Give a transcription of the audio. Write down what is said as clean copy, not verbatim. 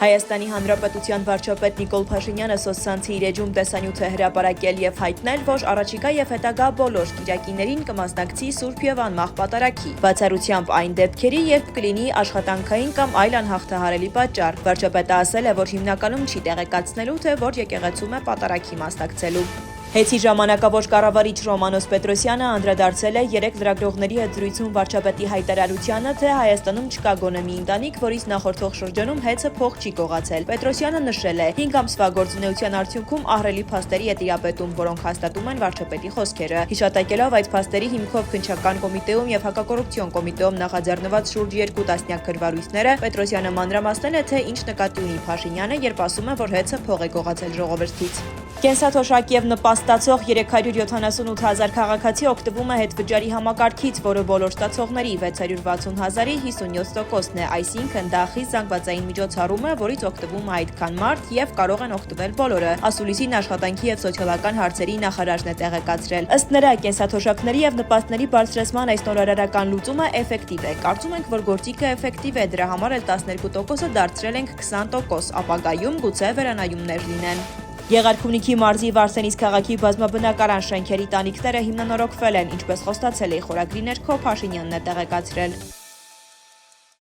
Հայաստանի Հանրապետության վարչապետ Նիկոլ Փաշինյանը սոցցանցի իր էջում տեսանյութ է հրապարակել եւ հայտնել, որ առաջիկա եւ հետագա բոլոր կիրակիներին կմասնակցի Սուրբ եւ Անմահ պատարագի, բացառությամբ այն դեպքերի, երբ կլինի աշխատանքային կամ այլ անհաղթահարելի պատճառ։ Վարչապետը ասել է, որ հիմնականում չի տեղեկացնելու, թե որ եկեղեցում է պատարագի մասնակցելու։ Հեծի ժամանակավոր կառավարիչ Ռոմանոս Պետրոսյանը անդրադարձել է 3 լրագրողների հետ զրույցում վարչապետի հայտարարությանը, թե Հայաստանում չկա գոնե մի ընտանիք, որից նախորդող շրջանում հեծը փող չի կողացել։ Պետրոսյանը նշել է, 5 ամսվա գործունեության արդյունքում ահռելի փաստերի է տիրապետում, որոնք հաստատում են վարչապետի խոսքերը։ Հիշատակելով այդ փաստերի հիմքով քննչական կոմիտեում եւ հակակոռուպցիոն կոմիտեում նախաձեռնված շուրջ 2 տասնյակ քրվարույցները, Պետրոսյանը մանրամասնել է, թե ինչ նկատի ունի Փաշինյանը, երբ ասում է, որ հեծը փող է կողացել ժողովրդից։ Կենսաթոշակ եւ նպաստացող 378 հազար քաղաքացի օգտվում է հետվճարի համակարգից, որը բոլոր ստացողների 660 հազարի 57%-ն է, այսինքն դա խիստ զանգվածային միջոցառում է, որից օգտվում է այդքան մարդ եւ կարող են օգտվել բոլորը, ասուլիսին աշխատանքի եւ սոցիալական հարցերի նախարարն է տեղեկացրել։ Ըստ նրա, կենսաթոշակների եւ նպաստների բարձրացման այս նորարարական լուծումը էֆեկտիվ է։ Կարծում ենք, որ գործիքը էֆեկտիվ է, դրա համար էլ 12%-ը դարձրել ենք 20%, ապագայում գուցե վերանայումներ լինեն։ Եղարքունիքի մարզի Վարսենիս քաղաքի բազմաբնակարան շենքերի տանիքները հիմնանորոգվել են, ինչպես խոստացել է խորագրի ներքո Փաշինյանն է տեղեկացրել։